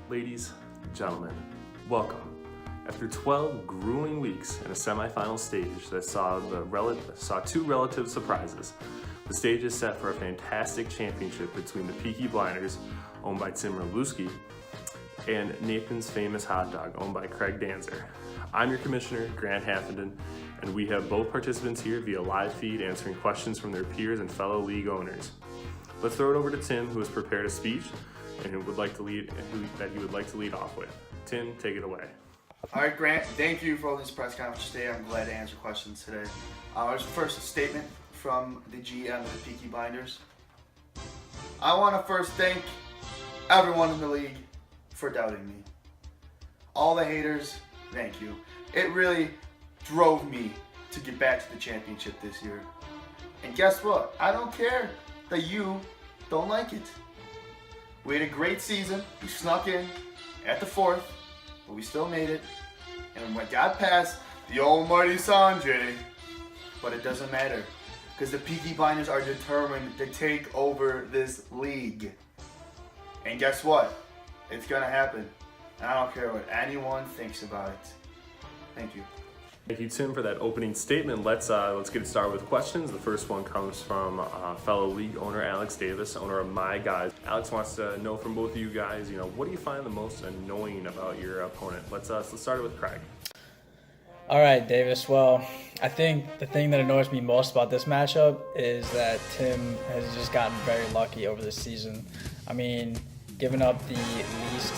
Ladies, gentlemen, welcome. After 12 grueling weeks in a semifinal stage that saw two relative surprises, the stage is set for a fantastic championship between the Peaky Blinders, owned by Tim Merlewski, and Nathan's Famous Hot Dog, owned by Craig Danzer. I'm your commissioner, Grant Haffenden, and we have both participants here via live feed answering questions from their peers and fellow league owners. Let's throw it over to Tim, who has prepared a speech and who he would like to lead off with. Tim, take it away. All right, Grant, thank you for all this press conference today. I'm glad to answer questions today. There's first a statement from the GM of the Peaky Blinders. I want to first thank everyone in the league for doubting me. All the haters, thank you. It really drove me to get back to the championship this year. And guess what? I don't care that you don't like it. We had a great season. We snuck in at the fourth, but we still made it. And we got past the almighty Sanjay. But it doesn't matter, because the Peaky Blinders are determined to take over this league. And guess what? It's going to happen. And I don't care what anyone thinks about it. Thank you. Thank you, Tim, for that opening statement. Let's get it started with questions. The first one comes from fellow league owner Alex Davis, owner of My Guys. Alex wants to know from both of you guys, what do you find the most annoying about your opponent? Let's start it with Craig. All right, Davis. Well, I think the thing that annoys me most about this matchup is that Tim has just gotten very lucky over this season. I mean, giving up the least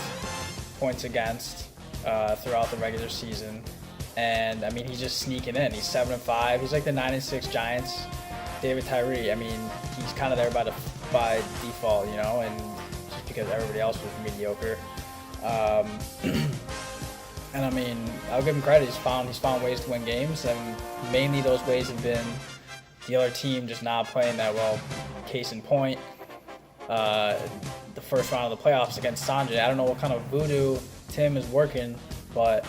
points against throughout the regular season. And I mean, he's just sneaking in. He's 7-5. He's like the 9-6 Giants. David Tyree. I mean, he's kind of there by default, and just because everybody else was mediocre. And I mean, I'll give him credit. He's found ways to win games, and mainly those ways have been the other team just not playing that well. Case in point, the first round of the playoffs against Sanjay. I don't know what kind of voodoo Tim is working, but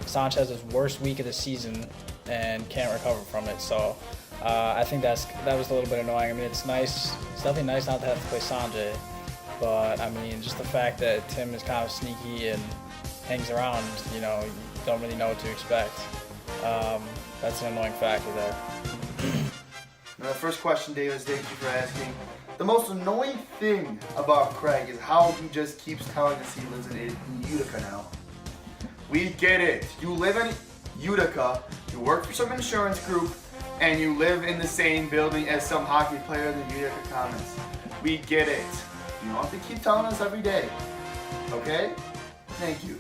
Sanchez has his worst week of the season and can't recover from it. So I think that was a little bit annoying. I mean, it's nice. It's definitely nice not to have to play Sanjay, but I mean, just the fact that Tim is kind of sneaky and hangs around, you don't really know what to expect. That's an annoying factor there. Now, the first question, Davis, thank you for asking. The most annoying thing about Craig is how he just keeps telling us he lives in Utica now. We get it. You live in Utica, you work for some insurance group, and you live in the same building as some hockey player in the Utica Commons. We get it. You don't have to keep telling us every day. Okay? Thank you.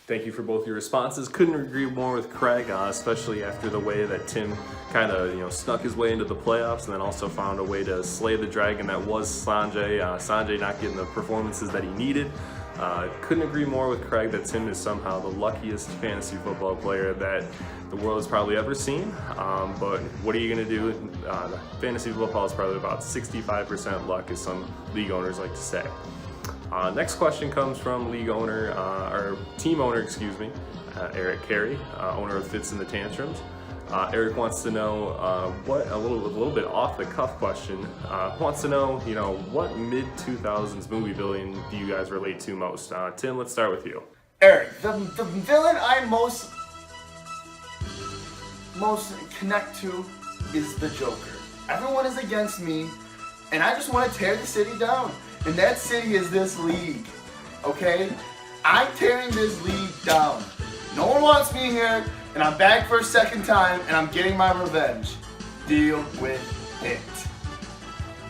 Thank you for both your responses. Couldn't agree more with Craig, especially after the way that Tim kind of snuck his way into the playoffs and then also found a way to slay the dragon that was Sanjay. Sanjay not getting the performances that he needed. Couldn't agree more with Craig that Tim is somehow the luckiest fantasy football player that the world has probably ever seen. But what are you going to do? Fantasy football is probably about 65% luck, as some league owners like to say. Next question comes from team owner, Eric Carey, owner of Fits in the Tantrums. Eric wants to know a little bit off the cuff question. Wants to know, what mid-2000s movie villain do you guys relate to most? Tim, let's start with you. Eric, the villain I most connect to is the Joker. Everyone is against me, and I just want to tear the city down. And that city is this league, okay? I'm tearing this league down. No one wants me here, and I'm back for a second time, and I'm getting my revenge. Deal with it.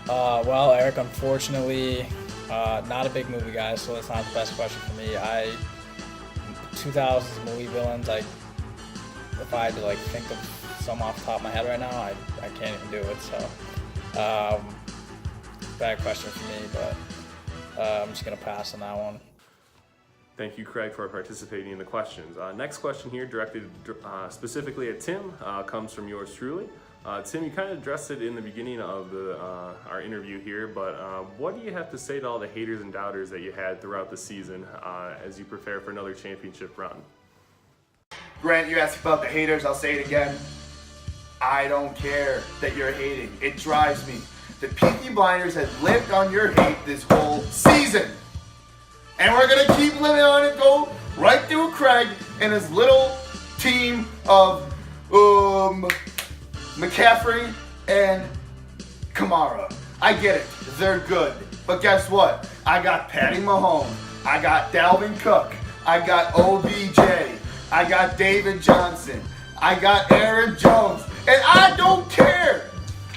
Well, Eric, unfortunately, not a big movie guy, so that's not the best question for me. 2000s movie villains, if I had to think of some off the top of my head right now, I can't even do it. So, bad question for me, but I'm just gonna pass on that one. Thank you, Craig, for participating in the questions. Next question here, directed specifically at Tim, comes from yours truly. Tim, you kind of addressed it in the beginning of our interview here, but what do you have to say to all the haters and doubters that you had throughout the season as you prepare for another championship run? Grant, you asked about the haters. I'll say it again. I don't care that you're hating. It drives me. The Peaky Blinders have lived on your hate this whole season. And we're going to keep living on and go right through Craig and his little team of McCaffrey and Kamara. I get it. They're good. But guess what? I got Patty Mahomes. I got Dalvin Cook. I got OBJ. I got David Johnson. I got Aaron Jones. And I don't care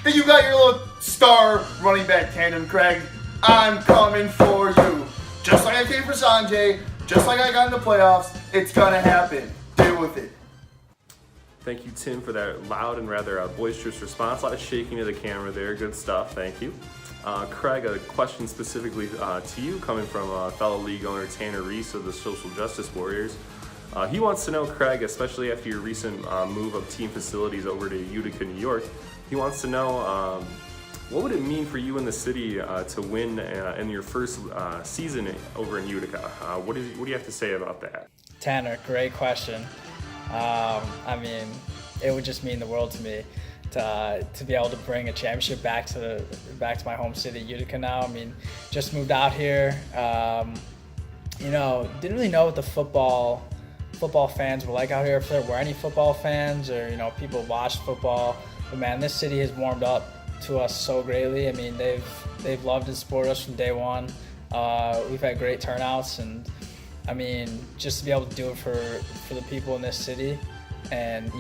that you got your little star running back tandem, Craig. I'm coming for you. Just like I came for Sanjay, just like I got in the playoffs, it's going to happen. Deal with it. Thank you, Tim, for that loud and rather boisterous response. A lot of shaking of the camera there. Good stuff. Thank you. Craig, a question specifically to you coming from fellow league owner Tanner Reese of the Social Justice Warriors. He wants to know, Craig, especially after your recent move of team facilities over to Utica, New York, he wants to know what would it mean for you in the city to win in your first season over in Utica? What do you have to say about that? Tanner, great question. I mean, it would just mean the world to me to be able to bring a championship back to my home city, Utica. Now, I mean, just moved out here. Didn't really know what the football fans were like out here, if there were any football fans or people watched football. But man, this city has warmed up to us so greatly. I mean, they've loved and supported us from day one. We've had great turnouts, and I mean, just to be able to do it for the people in this city, and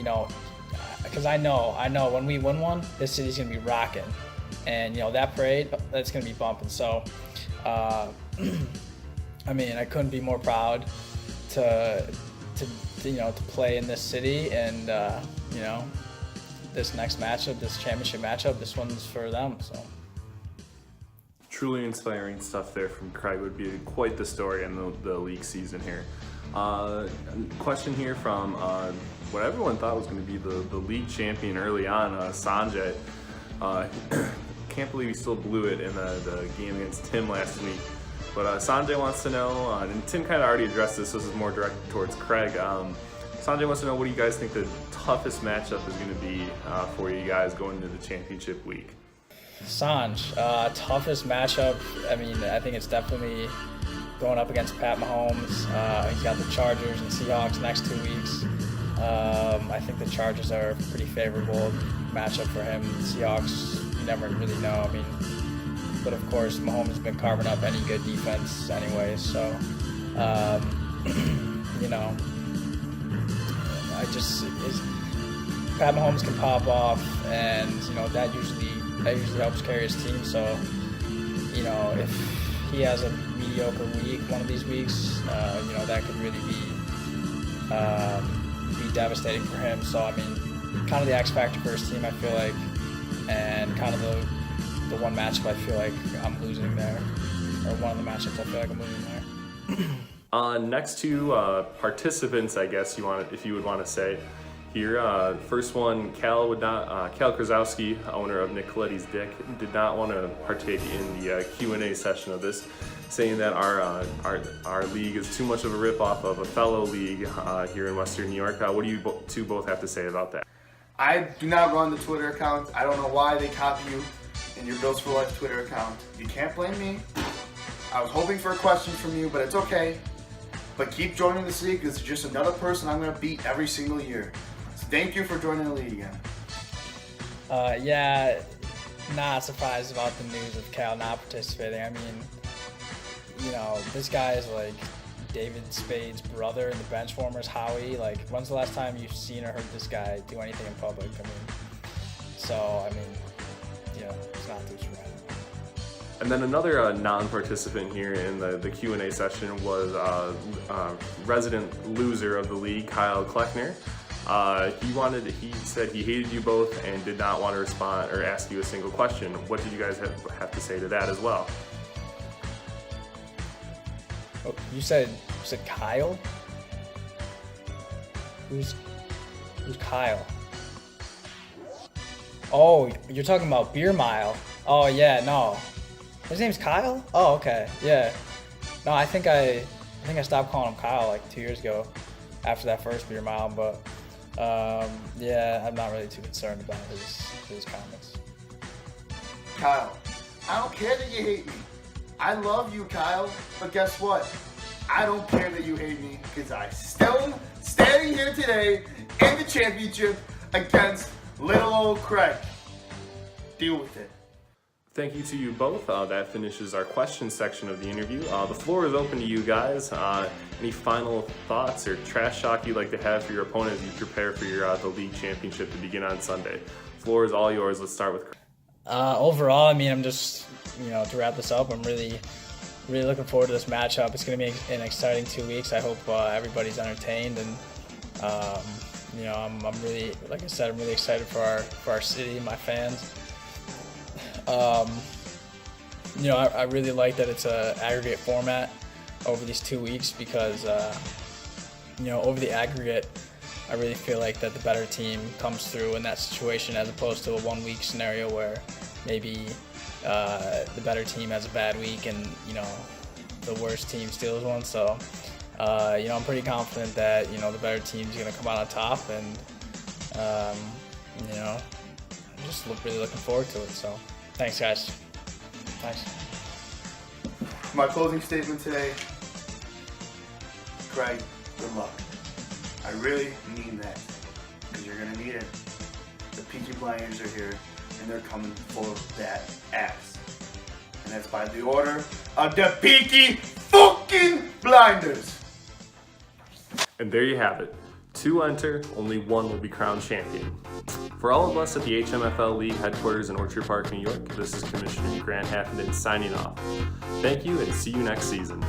because I know when we win one, this city's gonna be rocking, and that parade, that's gonna be bumping. So, I mean, I couldn't be more proud to play in this city, and this next matchup, this championship matchup, this one's for them. So. Truly inspiring stuff there from Craig. Would be quite the story in the league season here. Question here from what everyone thought was going to be the league champion early on, Sanjay. Can't believe he still blew it in the game against Tim last week. But Sanjay wants to know, and Tim kind of already addressed this, so this is more directed towards Craig. Sanjay wants to know, what do you guys think the toughest matchup is going to be for you guys going into the championship week? Sanj, toughest matchup, I mean, I think it's definitely going up against Pat Mahomes. He's got the Chargers and Seahawks next 2 weeks. I think the Chargers are a pretty favorable matchup for him. The Seahawks, you never really know. I mean, but of course, Mahomes has been carving up any good defense anyway. So, Pat Mahomes can pop off, and that usually helps carry his team. So, if he has a mediocre week, one of these weeks, that could really be devastating for him. So, I mean, kind of the X factor for his team, I feel like, and kind of the one matchup I feel like I'm losing there, or one of the matchups I feel like I'm losing there. Next two participants, I guess if you would want to say. Here, first one, Cal Krasowski, owner of Nick Coletti's Dick, did not want to partake in the Q&A session of this, saying that our league is too much of a ripoff of a fellow league here in Western New York. What do you two both have to say about that? I do not run the Twitter account. I don't know why they copy you in your Bills for Life Twitter account. You can't blame me. I was hoping for a question from you, but it's okay. But keep joining the league, because it's just another person I'm going to beat every single year. Thank you for joining the league again. Yeah, not surprised about the news of Cal not participating. I mean, this guy is like David Spade's brother in the Benchwarmers, Howie. Like, when's the last time you've seen or heard this guy do anything in public? I mean, it's not too surprising. And then another non-participant here in the Q&A session was resident loser of the league, Kyle Kleckner. He said he hated you both and did not want to respond or ask you a single question. What did you guys have to say to that as well? Oh, you said Kyle? Who's Kyle? Oh, you're talking about Beer Mile. Oh yeah, no. His name's Kyle? Oh, okay. Yeah. No, I think I stopped calling him Kyle like 2 years ago after that first Beer Mile, but yeah, I'm not really too concerned about his comments. Kyle, I don't care that you hate me. I love you, Kyle, but guess what? I don't care that you hate me because I still standing here today in the championship against little old Craig. Deal with it. Thank you to you both. That finishes our question section of the interview. The floor is open to you guys. Any final thoughts or trash talk you'd like to have for your opponent as you prepare for your the league championship to begin on Sunday? Floor is all yours. Let's start with Craig. Overall, I mean, I'm just, to wrap this up, I'm really looking forward to this matchup. It's going to be an exciting 2 weeks. I hope everybody's entertained, and I'm really, like I said, I'm really excited for our city, my fans. I really like that it's a aggregate format over these 2 weeks because, over the aggregate, I really feel like that the better team comes through in that situation as opposed to a 1 week scenario where maybe the better team has a bad week and, the worst team steals one. So, I'm pretty confident that, the better team's going to come out on top, and, I'm just really looking forward to it. So, thanks, guys. Thanks. My closing statement today, Craig, good luck. I really mean that, because you're going to need it. The Peaky Blinders are here, and they're coming full of that ass. And that's by the order of the Peaky fucking Blinders. And there you have it. 2 enter, only 1 will be crowned champion. For all of us at the HMFL League headquarters in Orchard Park, New York, this is Commissioner Grant Haffenden signing off. Thank you, and see you next season.